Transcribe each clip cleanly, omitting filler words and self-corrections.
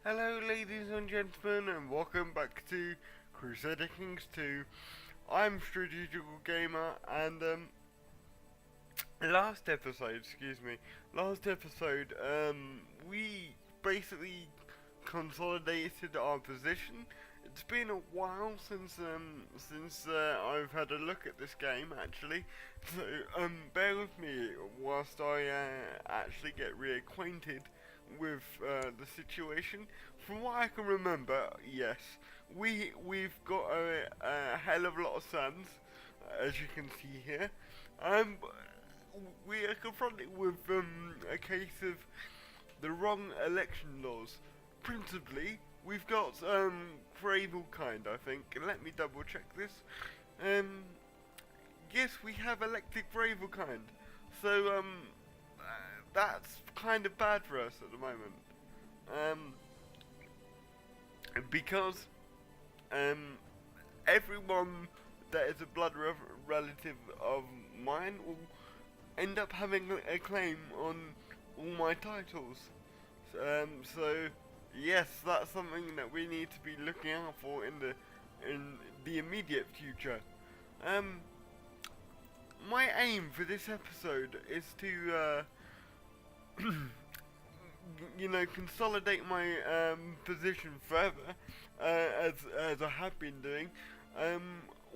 Hello ladies and gentlemen and welcome back to Crusader Kings 2. I'm Strategical Gamer and last episode we basically consolidated our position. It's been a while since I've had a look at this game actually, so bear with me whilst I actually get reacquainted with the situation. From what I can remember, yes, we've got a hell of a lot of sons, as you can see here. Um, we are confronted with a case of the wrong election laws. Principally, we've got Cravel kind, I think. Let me double check this. Um, yes, we have elected Cravel kind. So that's kind of bad for us at the moment. Um, because um, everyone that is a relative of mine will end up having a claim on all my titles. So yes, that's something that we need to be looking out for in the immediate future. Um, my aim for this episode is to consolidate my position further, as I have been doing,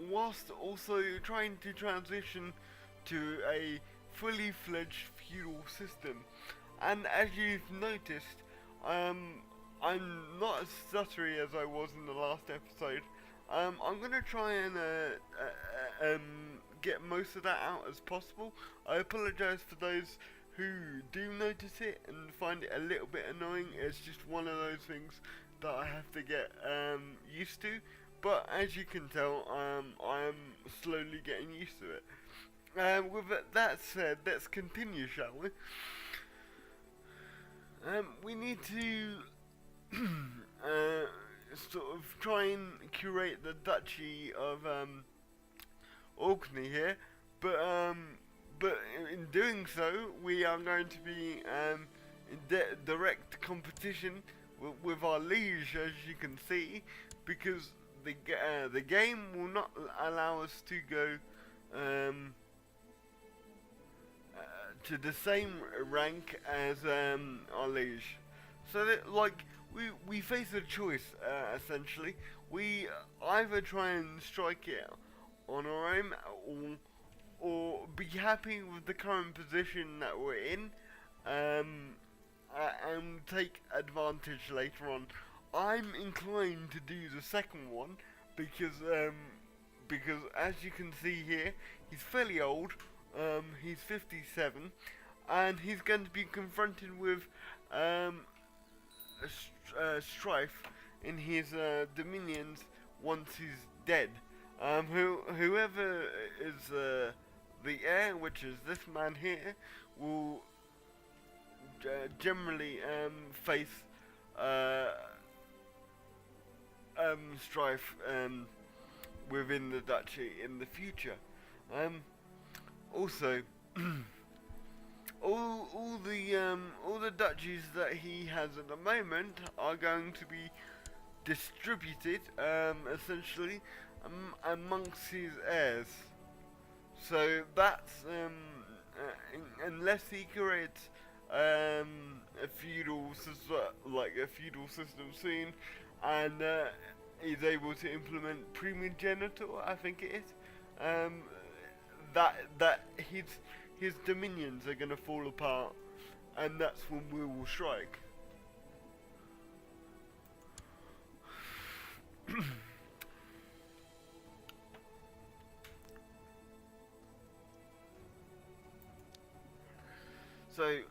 whilst also trying to transition to a fully fledged feudal system. And as you've noticed, I'm not as stuttery as I was in the last episode. I'm gonna try and get most of that out as possible. I apologise for those who do notice it and find it a little bit annoying. It's just one of those things that I have to get used to. But as you can tell, I am slowly getting used to it. With that said, let's continue, shall we? We need to sort of try and curate the Duchy of Orkney here, but in doing so, we are going to be in direct competition with our liege, as you can see, because the game will not allow us to go to the same rank as our liege. So that, like, we face a choice, essentially. We either try and strike it on our own, or be happy with the current position that we're in, and take advantage later on. I'm inclined to do the second one because as you can see here, he's fairly old. He's 57, and he's going to be confronted with strife in his dominions once he's dead. Whoever is the heir, which is this man here, will generally face strife within the duchy in the future. Also, all the duchies that he has at the moment are going to be distributed essentially amongst his heirs. So that's unless he creates a feudal system soon, and is able to implement primogeniture, I think it is. That his dominions are gonna fall apart, and that's when we will strike. So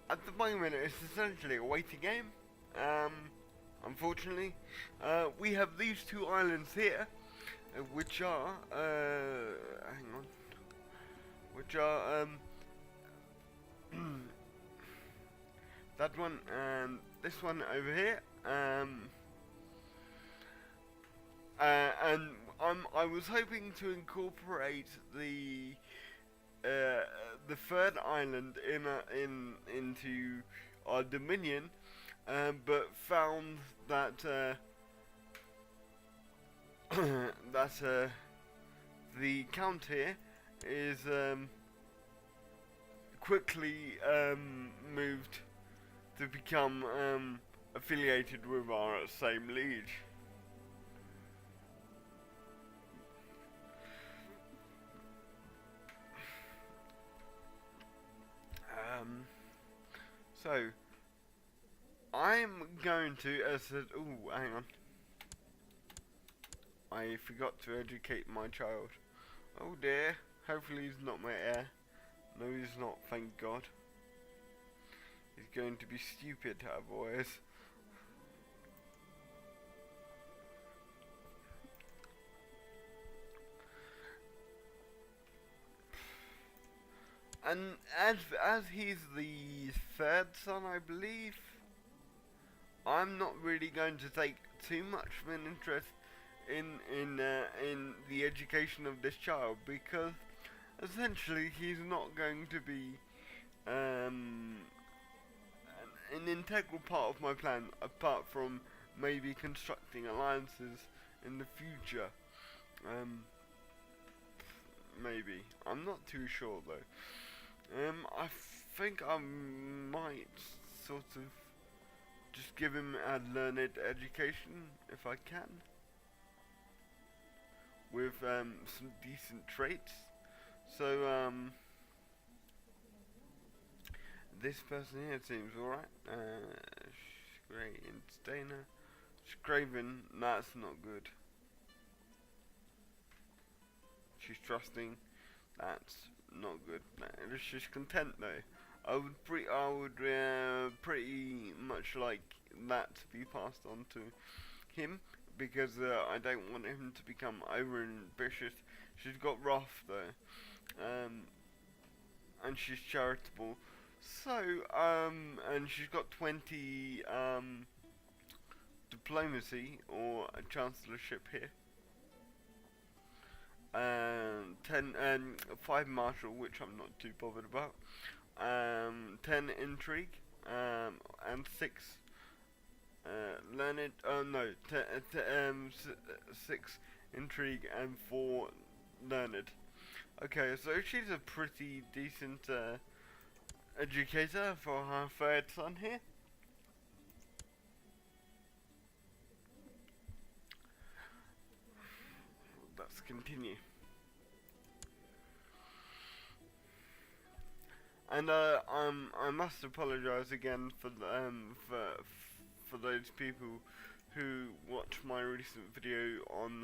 at the moment, it's essentially a waiting game. Unfortunately, we have these two islands here, which are hang on, which are that one and this one over here. And I was hoping to incorporate the third island into our dominion, but found that that the count here is quickly moved to become affiliated with our same liege. So I'm going to, ooh, hang on. I forgot to educate my child. Oh dear. Hopefully he's not my heir. No, he's not, thank God. He's going to be stupid, boys. And as he's the third son, I believe, I'm not really going to take too much of an interest in the education of this child, because essentially he's not going to be an integral part of my plan, apart from maybe constructing alliances in the future. Maybe. I'm not too sure though. I think I might sort of just give him a learned education if I can, with some decent traits. So this person here seems alright. Great entertainer. Scraven, that's not good. She's trusting, that's not good. She's content though. I would pretty much like that to be passed on to him, because I don't want him to become over ambitious. She's got wrath though, and she's charitable. So and she's got 20 diplomacy or a chancellorship here. 5 martial, which I'm not too bothered about. 10 intrigue, and 6 learned. Oh no, 6 intrigue and 4 learned. Okay, so she's a pretty decent educator for her third son here. Let's continue. And I must apologise again for those people who watched my recent video on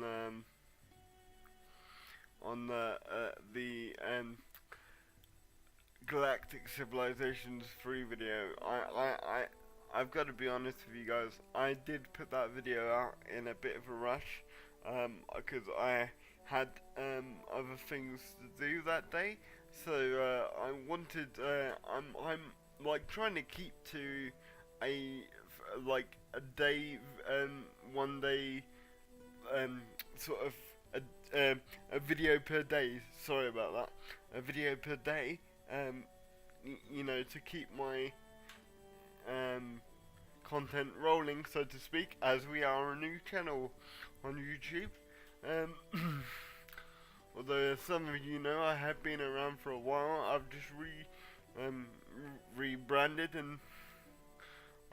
the Galactic Civilizations 3 video. I've got to be honest with you guys. I did put that video out in a bit of a rush, because I had other things to do that day. So I wanted. I'm like trying to keep to a day, 1 day, sort of a video per day. Sorry about that. A video per day. You know, to keep my content rolling, so to speak, as we are a new channel on YouTube. Although some of you know I have been around for a while, I've just rebranded, and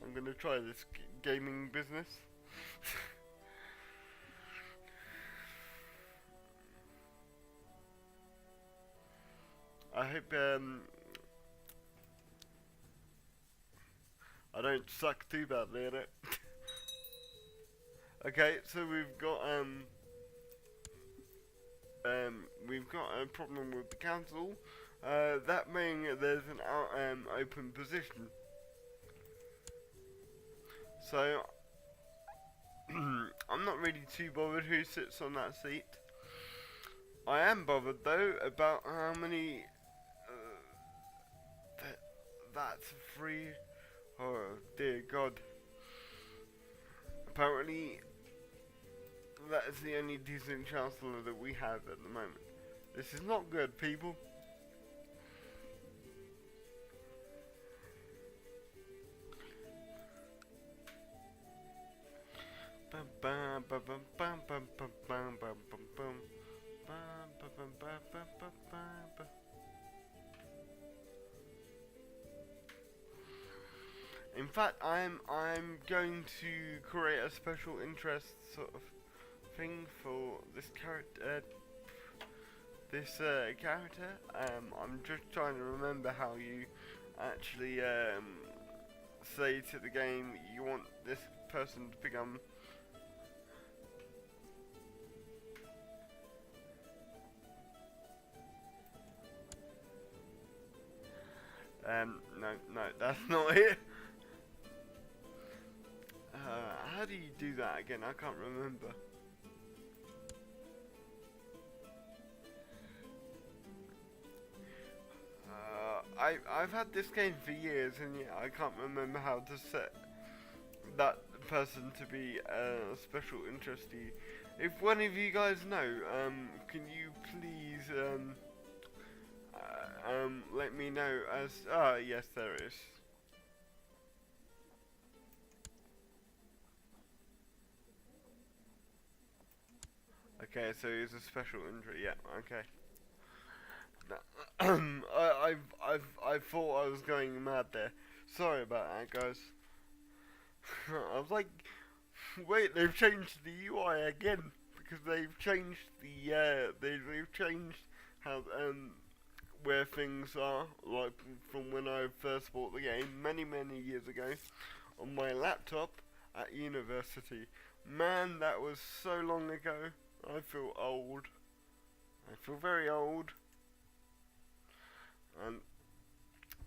I'm gonna try this gaming business. I hope I don't suck too badly at it. Okay, so we've got a problem with the council. That being there's an open position. So I'm not really too bothered who sits on that seat. I am bothered though about how many. That's free. Oh dear God. Apparently that is the only decent chancellor that we have at the moment. This is not good, people. bum bum bum bum bum bum bum bum bum bum bum bum bum bum bum bum. In fact, I'm going to create a special interest sort of thing for this character. I'm just trying to remember how you actually say to the game you want this person to become. No, that's not it. How do you do that again? I can't remember. I've had this game for years, and yeah, I can't remember how to set that person to be a special interestee. If one of you guys know, can you please let me know as yes, there is. Okay, so he's a special injury. Yeah, okay. I thought I was going mad there. Sorry about that, guys. I was like, wait, they've changed the UI again because they've changed they've changed how where things are, like from when I first bought the game many years ago on my laptop at university. Man, that was so long ago. I feel old. I feel very old.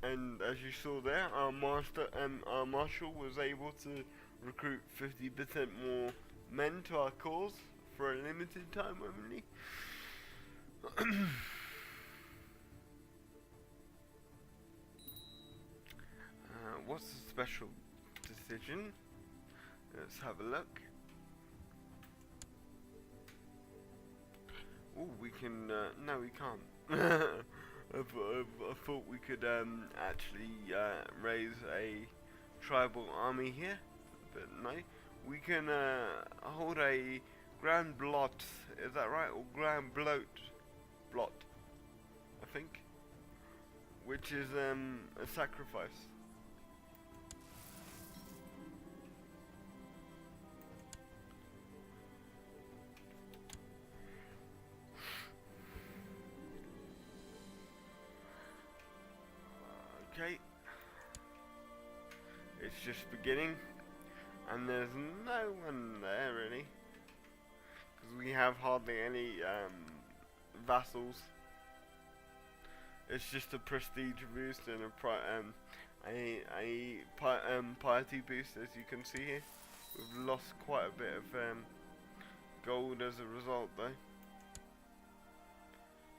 And as you saw there, our marshal was able to recruit 50% more men to our cause for a limited time only. What's the special decision? Let's have a look. Oh, we can. No, we can't. I thought we could actually raise a tribal army here, but no. We can hold a Grand Blot, is that right? Or Grand Blot, I think. Which is a sacrifice. Okay, it's just beginning, and there's no one there really, because we have hardly any vassals. It's just a prestige boost and a piety boost, as you can see here. We've lost quite a bit of gold as a result, though,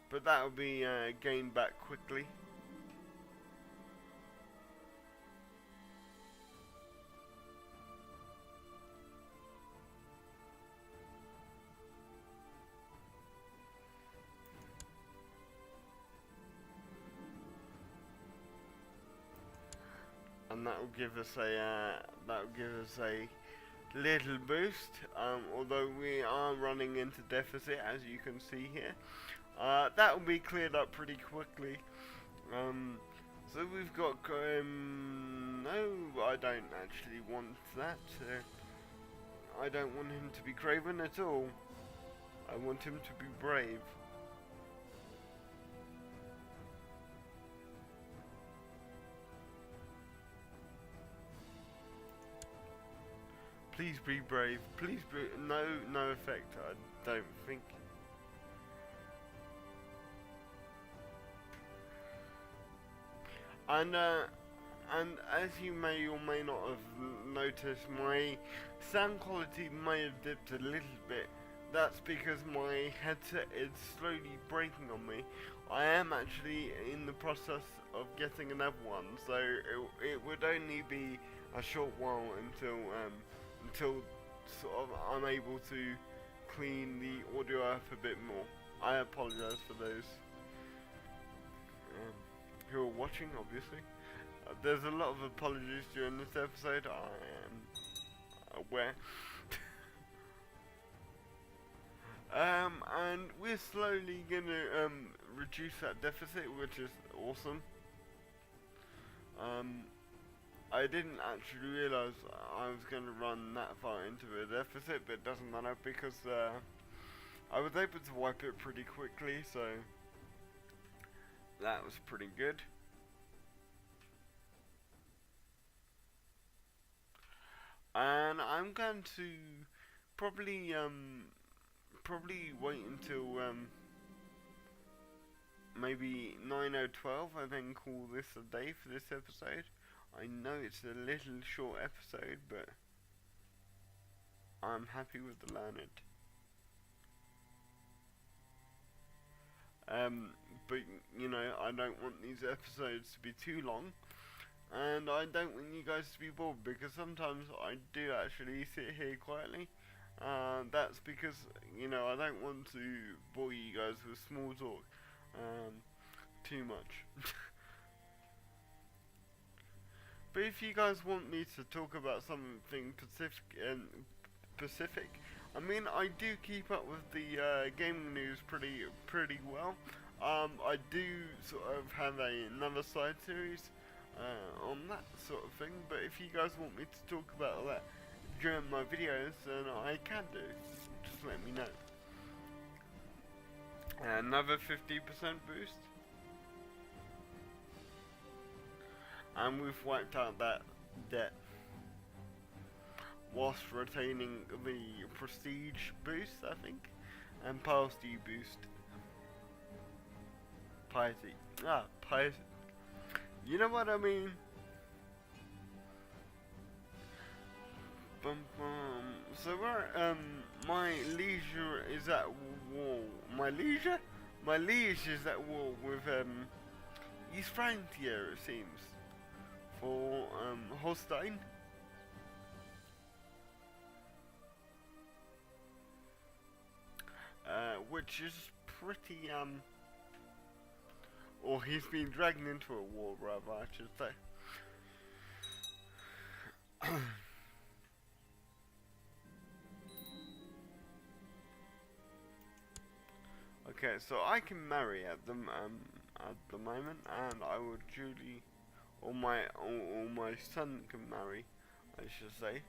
but that will be gained back quickly. And that will give us a little boost. Although we are running into deficit, as you can see here, that will be cleared up pretty quickly. So we've got no, I don't actually want that. I don't want him to be craven at all. I want him to be brave. Please be brave. Please be no effect. I don't think. And as you may or may not have noticed, my sound quality may have dipped a little bit. That's because my headset is slowly breaking on me. I am actually in the process of getting another one, so it would only be a short while until sort of I'm able to clean the audio up a bit more. I apologise for those who are watching, obviously. There's a lot of apologies during this episode, I am aware. And we're slowly gonna reduce that deficit, which is awesome. Um, I didn't actually realise I was gonna run that far into a deficit, but it doesn't matter because I was able to wipe it pretty quickly, so that was pretty good. And I'm going to probably wait until maybe 9:12 and then call this a day for this episode. I know it's a little short episode, but I'm happy with the learned. But you know, I don't want these episodes to be too long, and I don't want you guys to be bored because sometimes I do actually sit here quietly. That's because you know I don't want to bore you guys with small talk too much. But if you guys want me to talk about something specific, I mean I do keep up with the gaming news pretty well. I do sort of have another side series on that sort of thing. But if you guys want me to talk about that during my videos, then I can do. Just let me know. Another 50% boost. And we've wiped out that debt whilst retaining the prestige boost, I think, and piety boost. Piety. You know what I mean? So where my leisure is at war. My leisure? My liege is at war with East Frontier, it seems. For Holstein. Which is pretty or he's been dragged into a war, rather, I should say. Okay, so I can marry at the moment, and I will duly, or my son can marry, I should say.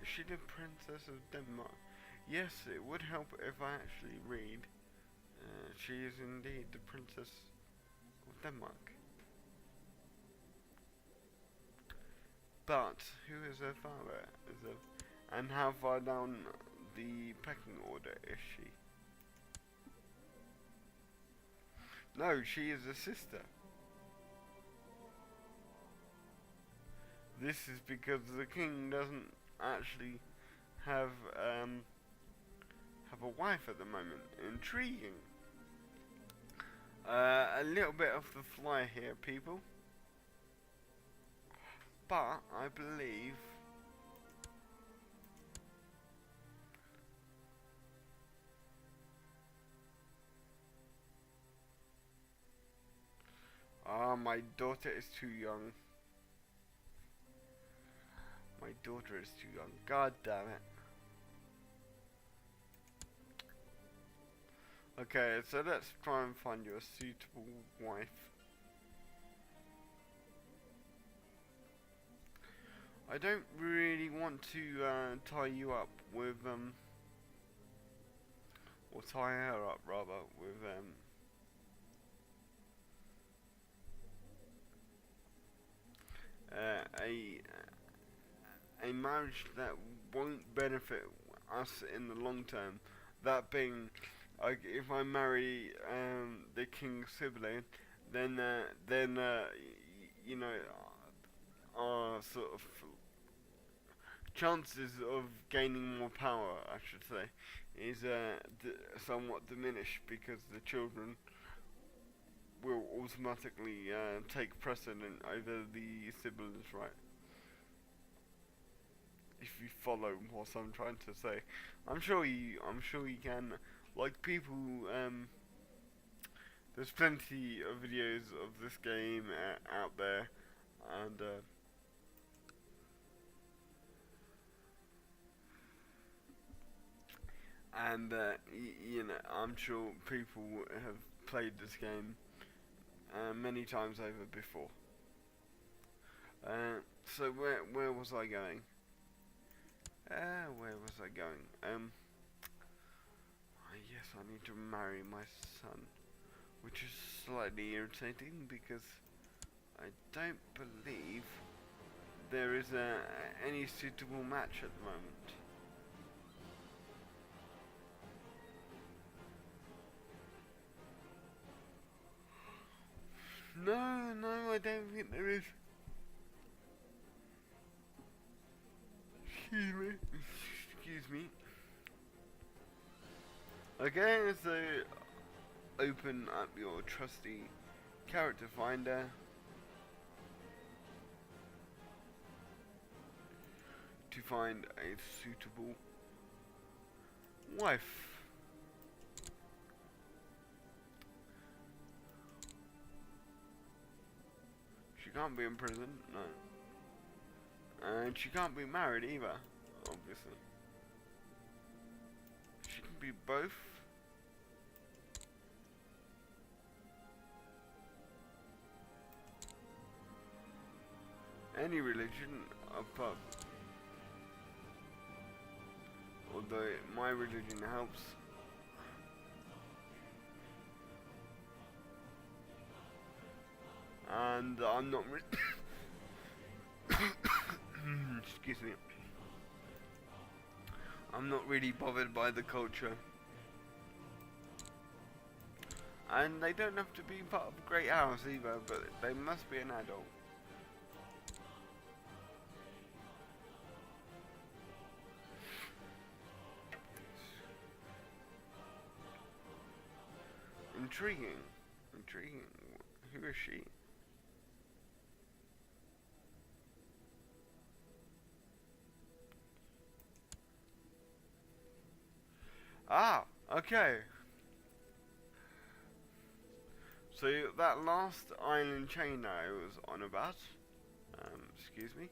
Is she the Princess of Denmark? Yes, it would help if I actually read. She is indeed the Princess of Denmark. But who is her father? And how far down the pecking order is she? No, she is a sister. This is because the king doesn't actually have a wife at the moment. Intriguing. A little bit off the fly here, people. But I believe my daughter is too young. My daughter is too young. God damn it. Okay, so let's try and find you a suitable wife. I don't really want to tie you up with or tie her up rather with a marriage that won't benefit us in the long term. That being, like, if I marry the king's sibling, then you know, our sort of chances of gaining more power, I should say, is somewhat diminished because the children will automatically take precedent over the siblings, right? If you follow what I'm trying to say, I'm sure you can. Like people, there's plenty of videos of this game out there, and and you know, I'm sure people have played this game many times over before. So where was I going? Where was I going? Yes, I need to marry my son, which is slightly irritating because I don't believe there is any suitable match at the moment. No, I don't think there is. Excuse me. Okay, so open up your trusty character finder. To find a suitable wife. She can't be in prison, no. And she can't be married either, obviously. She can be both. Any religion apart. Although my religion helps. And I'm not excuse me. I'm not really bothered by the culture. And they don't have to be part of a great house either, but they must be an adult. Intriguing. Who is she? Ah, okay. So that last island chain that I was on about, excuse me,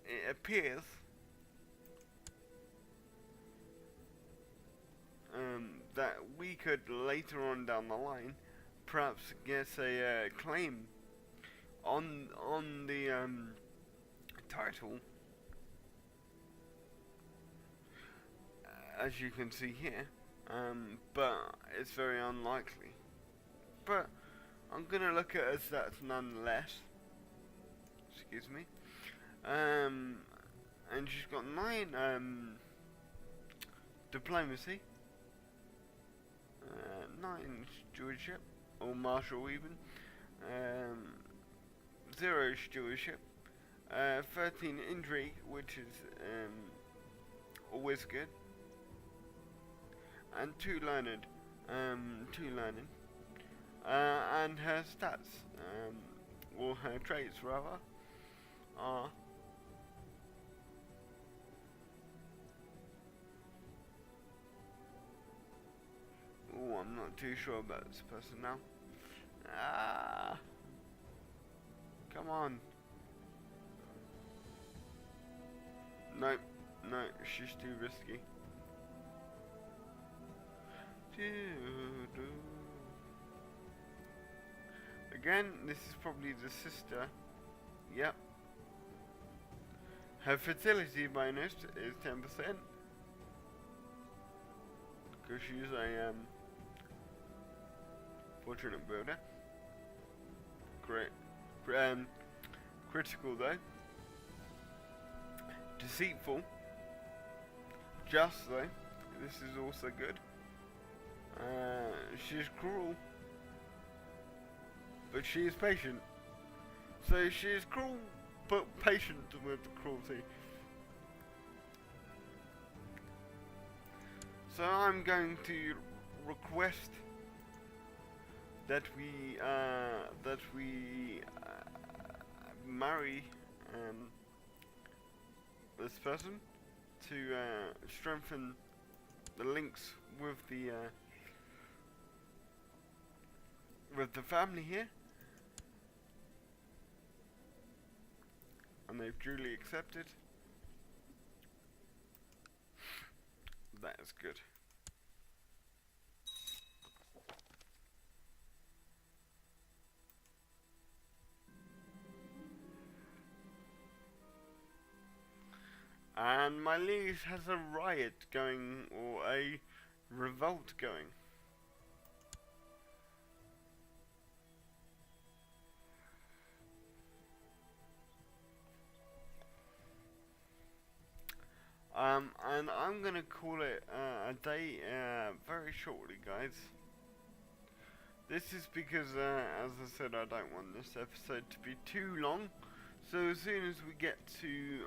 it appears that we could later on down the line perhaps get a claim on the title, as you can see here, but it's very unlikely. But I'm gonna look at it as that nonetheless. Excuse me. And she's got 9 diplomacy, 9 stewardship, or martial even, 0 stewardship, 13 intrigue, which is always good, and 2 learned, and her stats, or her traits rather, are I'm not too sure about this person now. Come on. No, she's too risky. Again, this is probably the sister. Yep. Her fertility bonus is 10%. Because she's a fortunate builder. Great. Critical though. Deceitful. Just though. This is also good. She's cruel. But she is patient. So she is cruel but patient with cruelty. So I'm going to request that we marry this person to strengthen the links with the family here. And and they've duly accepted. That is good. And my league has a riot going, or a revolt going. And I'm gonna call it a day very shortly, guys. This is because, as I said, I don't want this episode to be too long. So as soon as we get to,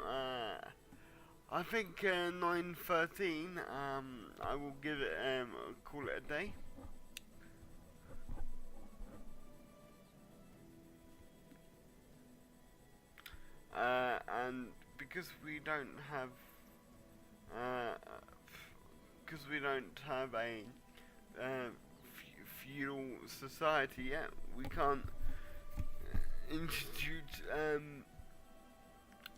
I think 9:13, I will give it, call it a day. And because we don't have a feudal society yet, we can't institute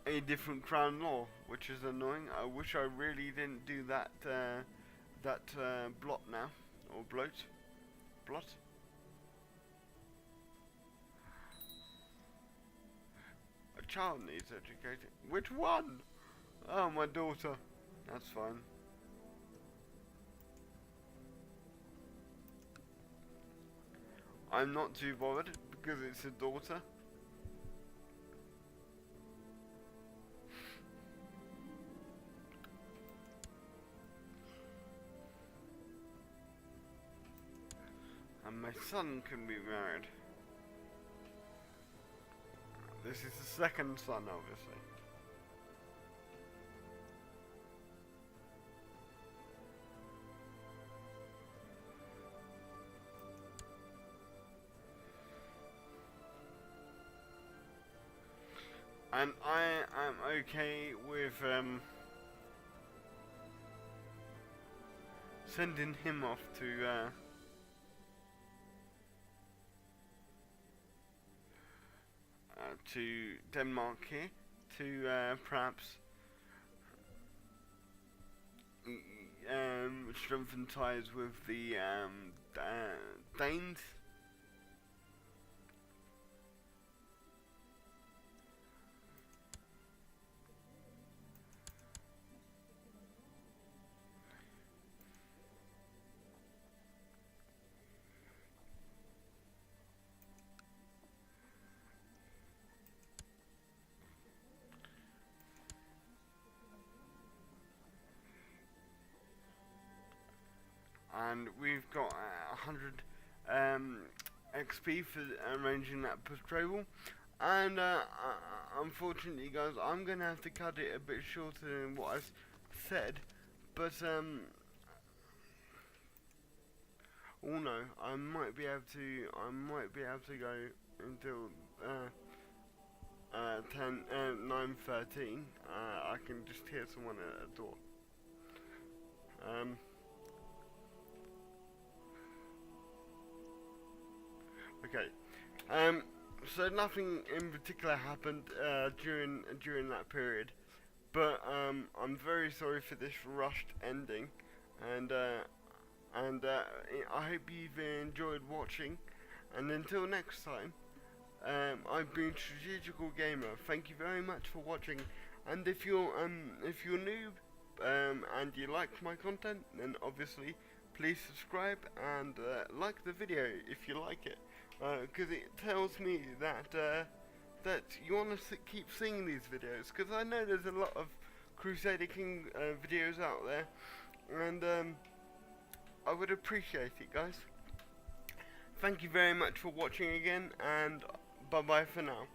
a different crown law, which is annoying. I wish I really didn't do that blot now, or blot. A child needs educating. Which one? Oh, my daughter. That's fine. I'm not too bothered because it's a daughter. And my son can be married. This is the second son, obviously. And I am okay with sending him off to Denmark here to perhaps strengthen ties with the Danes. And we've got 100 XP for arranging that patrol. And unfortunately, guys, I'm gonna have to cut it a bit shorter than what I've said. But oh no, I might be able to go until 9:13. I can just hear someone at the door. Okay. So nothing in particular happened during that period, but I'm very sorry for this rushed ending, and I hope you've enjoyed watching. And until next time, I've been Strategical Gamer. Thank you very much for watching. And if you're new and you liked my content, then obviously please subscribe and like the video if you like it. Because it tells me that that you want to keep seeing these videos, because I know there's a lot of Crusader King videos out there, and I would appreciate it, guys. Thank you very much for watching again, and bye bye for now.